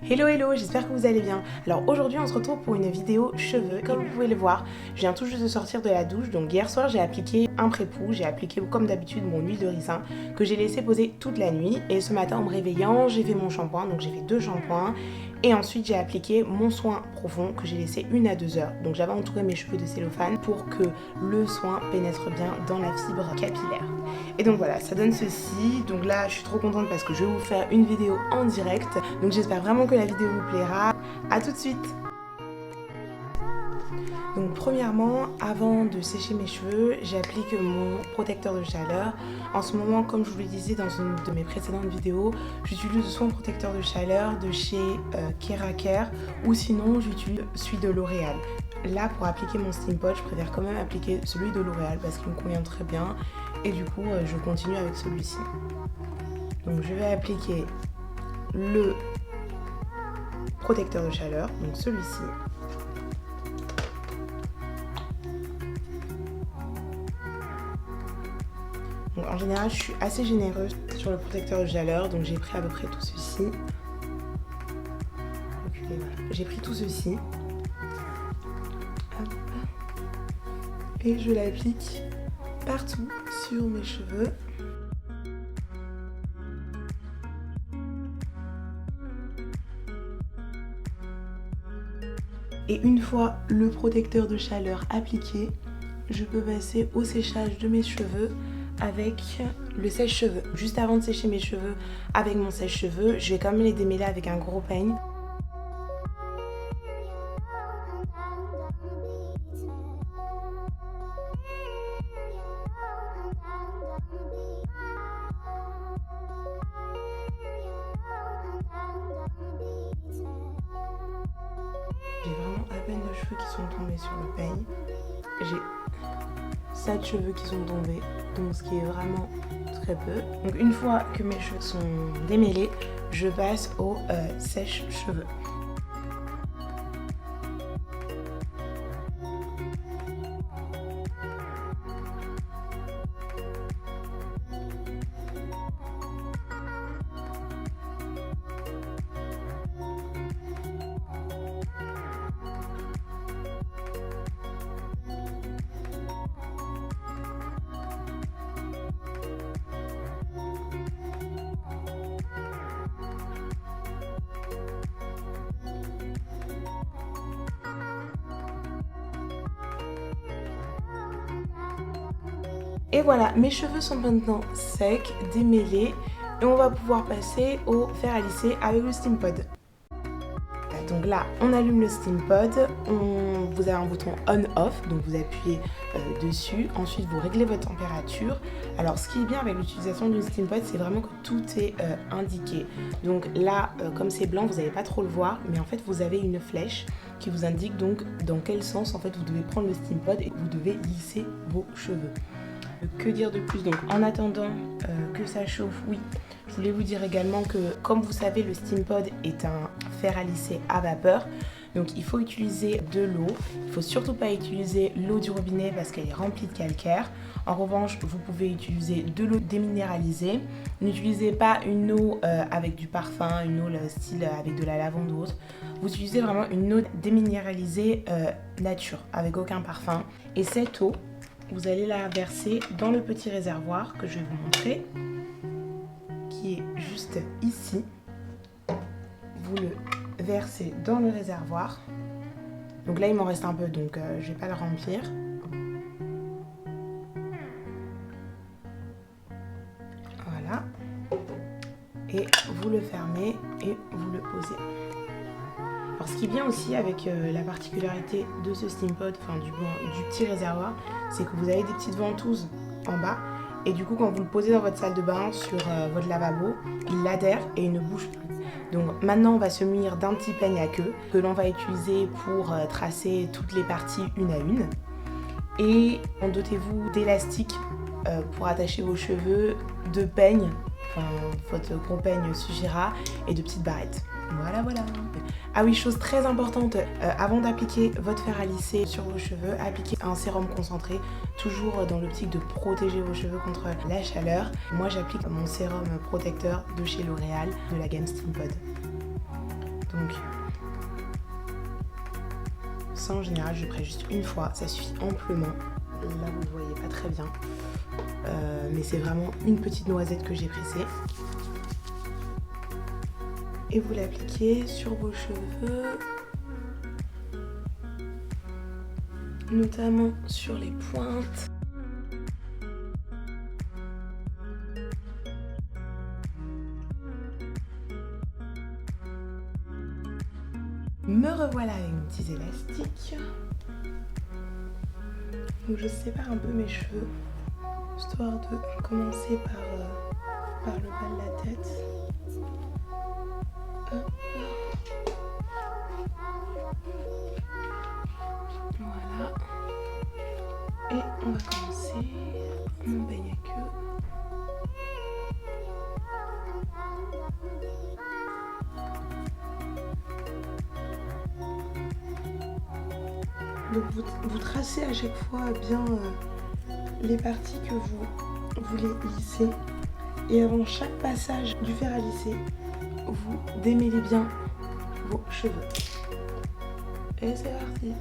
Hello hello, j'espère que vous allez bien. Alors aujourd'hui on se retrouve pour une vidéo cheveux. Comme vous pouvez le voir, je viens tout juste de sortir de la douche. Donc hier soir j'ai appliqué un pré-pou, j'ai appliqué comme d'habitude mon huile de ricin que j'ai laissé poser toute la nuit. Et ce matin en me réveillant j'ai fait mon shampoing, donc j'ai fait 2 shampoings. Et ensuite j'ai appliqué mon soin profond que j'ai laissé 1 à 2 heures. Donc j'avais entouré mes cheveux de cellophane pour que le soin pénètre bien dans la fibre capillaire. Et donc voilà, ça donne ceci. Donc là je suis trop contente parce que je vais vous faire une vidéo en direct. Donc j'espère vraiment que la vidéo vous plaira. A tout de suite. Donc premièrement, avant de sécher mes cheveux, j'applique mon protecteur de chaleur. En ce moment, comme je vous le disais dans une de mes précédentes vidéos, j'utilise soit un protecteur de chaleur de chez Keraker ou sinon j'utilise celui de L'Oréal. Là, pour appliquer mon Steam Pot, je préfère quand même appliquer celui de L'Oréal parce qu'il me convient très bien. Et du coup, je continue avec celui-ci. Donc je vais appliquer le protecteur de chaleur, donc celui-ci. Donc en général, je suis assez généreuse sur le protecteur de chaleur, donc j'ai pris à peu près tout ceci. J'ai pris tout ceci. Hop. Et je l'applique partout sur mes cheveux. Et une fois le protecteur de chaleur appliqué, je peux passer au séchage de mes cheveux avec le sèche-cheveux. Juste avant de sécher mes cheveux avec mon sèche-cheveux, je vais quand même les démêler avec un gros peigne. J'ai vraiment à peine de cheveux qui sont tombés sur le peigne. J'ai 7 cheveux qui sont tombés, donc ce qui est vraiment très peu. Donc une fois que mes cheveux sont démêlés, je passe au sèche-cheveux. Et voilà, mes cheveux sont maintenant secs, démêlés, et on va pouvoir passer au fer à lisser avec le Steam Pod. Donc là, on allume le Steam Pod, vous avez un bouton on-off, donc vous appuyez dessus, ensuite vous réglez votre température. Alors ce qui est bien avec l'utilisation du Steam Pod, c'est vraiment que tout est indiqué. Donc là, comme c'est blanc, vous n'allez pas trop le voir, mais en fait vous avez une flèche qui vous indique donc dans quel sens en fait vous devez prendre le Steam Pod et vous devez lisser vos cheveux. Que dire de plus? Donc en attendant que ça chauffe, oui, je voulais vous dire également que comme vous savez, le Steam Pod est un fer à lisser à vapeur. Donc il faut utiliser de l'eau. Il ne faut surtout pas utiliser l'eau du robinet parce qu'elle est remplie de calcaire. En revanche, vous pouvez utiliser de l'eau déminéralisée. N'utilisez pas une eau avec du parfum, une eau style avec de la lavande ou autre. Vous utilisez vraiment une eau déminéralisée nature, avec aucun parfum. Et cette eau, vous allez la verser dans le petit réservoir que je vais vous montrer, qui est juste ici. Vous le versez dans le réservoir. Donc là, il m'en reste un peu, donc je vais pas le remplir. Voilà. Et vous le fermez et vous le posez. Alors ce qui est bien aussi avec la particularité de ce Steam Pod, enfin du petit réservoir, c'est que vous avez des petites ventouses en bas et du coup quand vous le posez dans votre salle de bain sur votre lavabo, il adhère et il ne bouge plus. Donc maintenant on va se munir d'un petit peigne à queue que l'on va utiliser pour tracer toutes les parties une à une. Et dotez-vous d'élastiques pour attacher vos cheveux, de peignes, enfin votre gros peigne suffira, et de petites barrettes. Voilà. Ah oui, chose très importante, avant d'appliquer votre fer à lisser sur vos cheveux, appliquez un sérum concentré, toujours dans l'optique de protéger vos cheveux contre la chaleur. Moi j'applique mon sérum protecteur de chez L'Oréal, de la gamme Steam Pod. Donc ça en général je presse juste une fois, ça suffit amplement. Là vous ne voyez pas très bien, mais c'est vraiment une petite noisette que j'ai pressée. Et vous l'appliquez sur vos cheveux, notamment sur les pointes. Me revoilà avec mes petits élastiques. Donc je sépare un peu mes cheveux, histoire de commencer par le bas de la tête. Hop. Voilà. Et on va commencer mon peigne à queue. Donc vous tracez à chaque fois bien les parties que vous voulez lisser. Et avant chaque passage du fer à lisser, vous démêlez bien vos cheveux. Et c'est parti.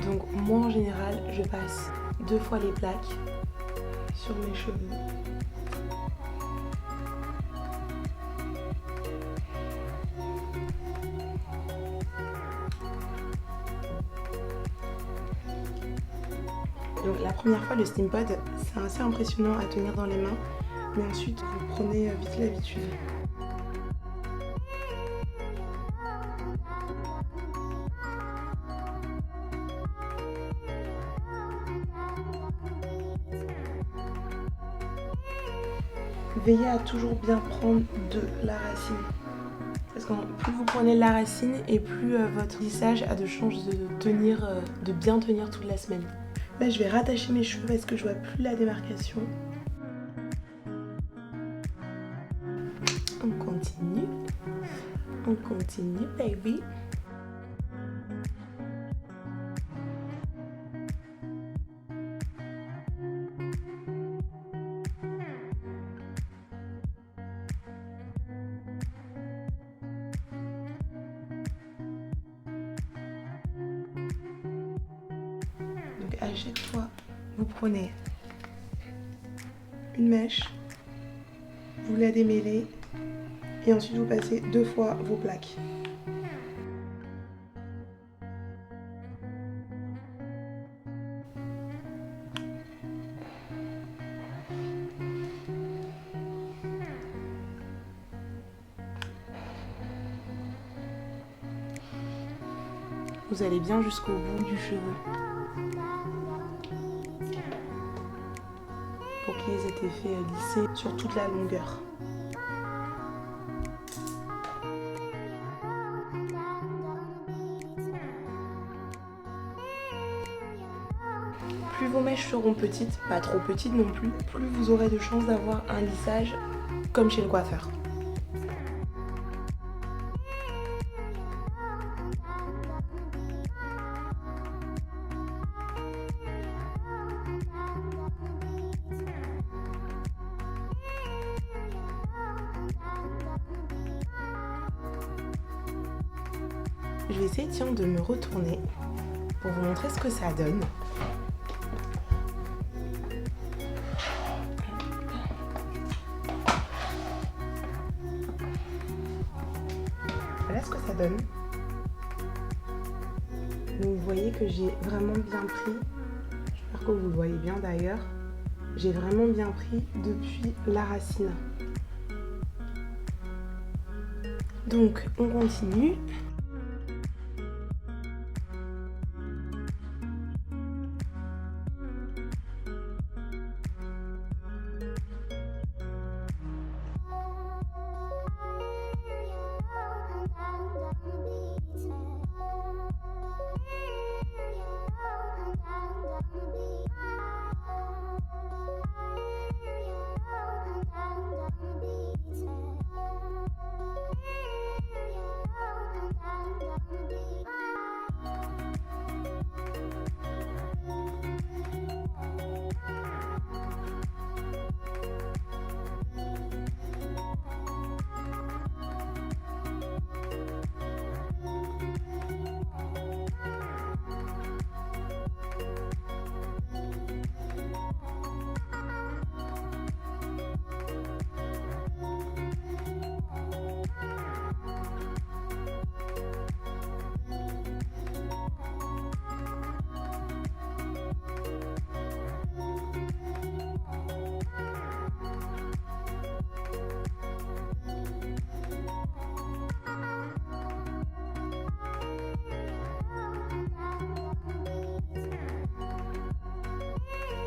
Donc moi en général, je passe 2 fois les plaques sur mes cheveux. Donc la première fois le Steampod, c'est assez impressionnant à tenir dans les mains, mais ensuite vous prenez vite l'habitude. Veillez à toujours bien prendre de la racine. Parce que plus vous prenez de la racine et plus votre lissage a de chances de tenir, de bien tenir toute la semaine. Là je vais rattacher mes cheveux parce que je vois plus la démarcation. On continue baby. Donc à chaque fois, vous prenez une mèche, vous la démêlez et ensuite vous passez 2 fois vos plaques. Vous allez bien jusqu'au bout du cheveu pour qu'ils aient été faits lisser sur toute la longueur. Plus vos mèches seront petites, pas trop petites non plus, plus vous aurez de chances d'avoir un lissage comme chez le coiffeur. Je vais essayer tiens, de me retourner pour vous montrer ce que ça donne. Voilà ce que ça donne. Donc vous voyez que j'ai vraiment bien pris, j'espère que vous le voyez bien d'ailleurs, j'ai vraiment bien pris depuis la racine. Donc on continue.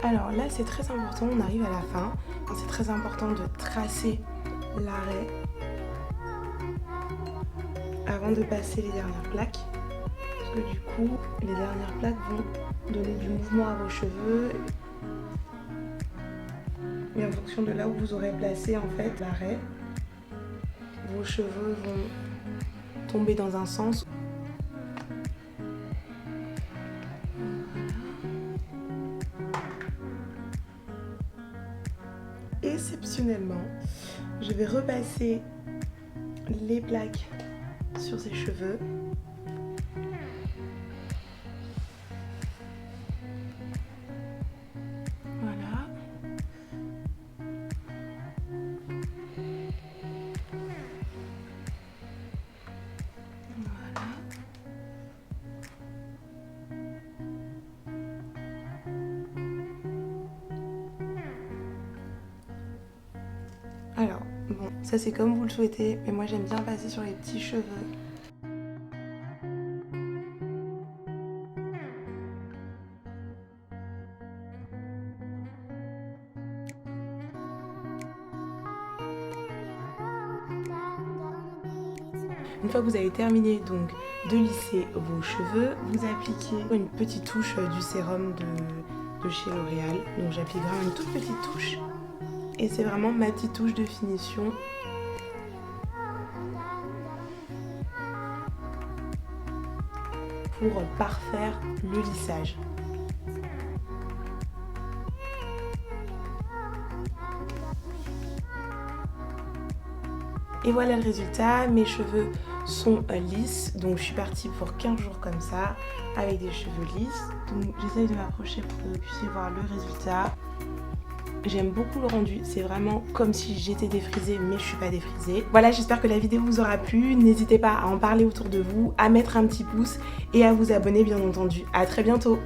Alors là c'est très important, on arrive à la fin. C'est très important de tracer l'arrêt avant de passer les dernières plaques. Parce que du coup, les dernières plaques vont donner du mouvement à vos cheveux. Et en fonction de là où vous aurez placé en fait l'arrêt, vos cheveux vont tomber dans un sens. Exceptionnellement, je vais repasser les plaques sur ses cheveux. Voilà. Voilà. Alors, bon, ça c'est comme vous le souhaitez, mais moi j'aime bien passer sur les petits cheveux. Une fois que vous avez terminé donc de lisser vos cheveux, vous appliquez une petite touche du sérum de chez L'Oréal. Donc j'applique vraiment une toute petite touche. Et c'est vraiment ma petite touche de finition. Pour parfaire le lissage. Et voilà le résultat, mes cheveux sont lisses, donc je suis partie pour 15 jours comme ça, avec des cheveux lisses. Donc j'essaye de m'approcher pour que vous puissiez voir le résultat. J'aime beaucoup le rendu, c'est vraiment comme si j'étais défrisée mais je suis pas défrisée. Voilà, j'espère que la vidéo vous aura plu, n'hésitez pas à en parler autour de vous, à mettre un petit pouce et à vous abonner bien entendu. À très bientôt.